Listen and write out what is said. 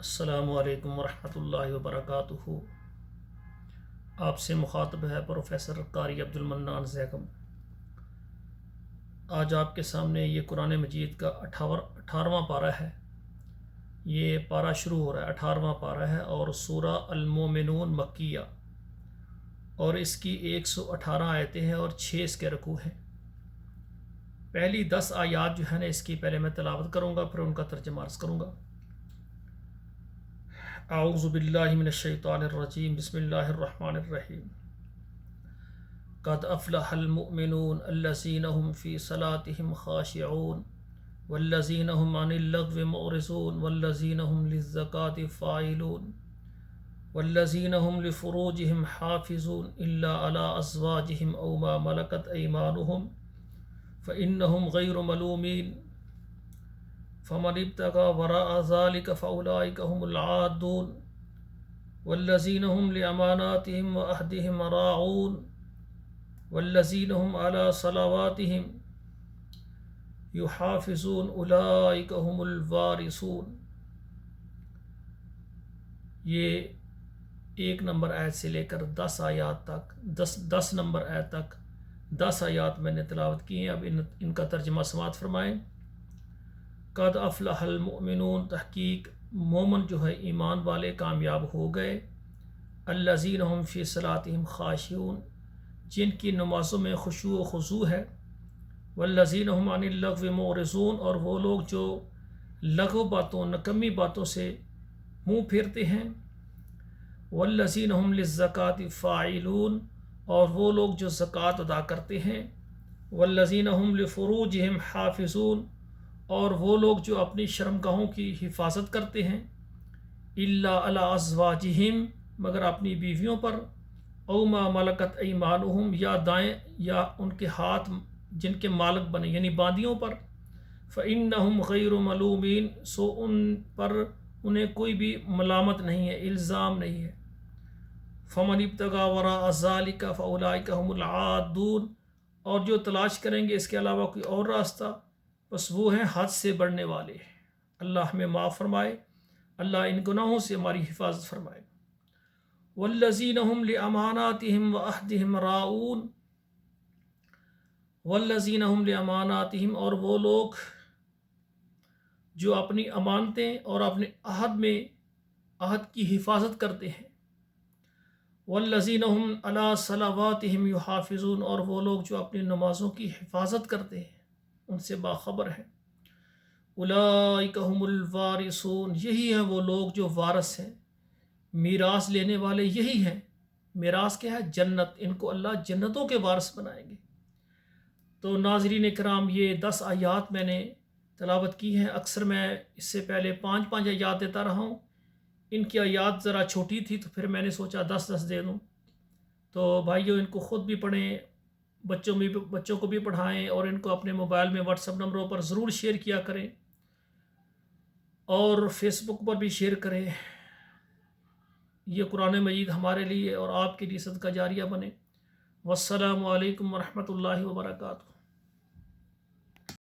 السلام علیکم ورحمۃ اللہ وبرکاتہ۔ آپ سے مخاطب ہے پروفیسر قاری عبد المنان زیکم۔ آج آپ کے سامنے یہ قرآن مجید کا 18واں پارہ ہے۔ یہ پارہ شروع ہو رہا ہے، 18واں پارہ ہے اور سورہ المومنون مکیہ، اور اس کی 118 آیتیں ہیں اور 6 اس کے رکوع ہیں۔ پہلی 10 آیات جو ہے نا، اس کی پہلے میں تلاوت کروں گا، پھر ان کا ترجمہ عرض کروں گا۔ اعوذ باللہ من الشیطان الرجیم، بسم اللہ الرحمن الرحیم۔ قد افلح المؤمنون الذین هم فی صلاتهم خاشعون والذین هم عن اللغو معرضون والذین هم للزکاة فاعلون والذین هم لفروجهم حافظون الا علی ازواجهم او ما ملکت ایمانهم فإنهم غیر ملومین فمن ابتغى وراء ذلك فأولئك هم العادون والذين هم لأماناتهم وعهدهم راعون والذين هم على صلواتهم يحافظون أولئك هم الوارثون۔ یہ 1 نمبر آیت سے لے کر 10 آیات تک 10 نمبر آیت تک 10 آیات میں نے تلاوت کی ہیں۔ اب ان کا ترجمہ سماعت فرمائیں۔ قد افلح المؤمنون، تحقیق مومن جو ہے ایمان والے کامیاب ہو گئے۔ الذین هم فی صلاتهم خاشعون، جن کی نمازوں میں خشوع و خضوع ہے۔ والذین هم عن اللغو معرضون، اور وہ لوگ جو لغو باتوں، نکمی باتوں سے منہ پھیرتے ہیں۔ والذین هم للزکاة فاعلون، اور وہ لوگ جو زکوٰۃ ادا کرتے ہیں۔ والذین هم لفروجهم حافظون، اور وہ لوگ جو اپنی شرمگاہوں کی حفاظت کرتے ہیں۔ الا علی ازواجہم، مگر اپنی بیویوں پر۔ او ما ملکت ایمانہم، یا دائیں یا ان کے ہاتھ جن کے مالک بنے یعنی باندیوں پر۔ فإنہم غیر ملومین، سو ان پر انہیں کوئی بھی ملامت نہیں ہے، الزام نہیں ہے۔ فمن ابتغى وراء ذلك فأولئك هم العادون، اور جو تلاش کریں گے اس کے علاوہ کوئی اور راستہ، بس وہ ہیں حد سے بڑھنے والے۔ اللہ ہمیں معاف فرمائے، اللہ ان گناہوں سے ہماری حفاظت فرمائے۔ والذین هم لأماناتهم وعہدهم راعون، والذین هم لأماناتهم، اور وہ لوگ جو اپنی امانتیں اور اپنے عہد کی حفاظت کرتے ہیں۔ والذین هم علی صلواتهم یحافظون، اور وہ لوگ جو اپنی نمازوں کی حفاظت کرتے ہیں، ان سے باخبر ہیں۔ اولئک هم الوارثون، یہی ہیں وہ لوگ جو وارث ہیں، میراث لینے والے یہی ہیں۔ میراث کیا ہے؟ جنت، ان کو اللہ جنتوں کے وارث بنائیں گے۔ تو ناظرین کرام، یہ 10 آیات میں نے تلاوت کی ہیں۔ اکثر میں اس سے پہلے 5 آیات دیتا رہا ہوں، ان کی آیات ذرا چھوٹی تھی تو پھر میں نے سوچا 10 دے دوں۔ تو بھائیو، ان کو خود بھی پڑھیں، بچوں کو بھی پڑھائیں، اور ان کو اپنے موبائل میں واٹس ایپ نمبروں پر ضرور شیئر کیا کریں، اور فیس بک پر بھی شیئر کریں۔ یہ قرآن مجید ہمارے لیے اور آپ کے لیے صدقہ جاریہ بنے۔ والسلام علیکم ورحمۃ اللہ وبرکاتہ۔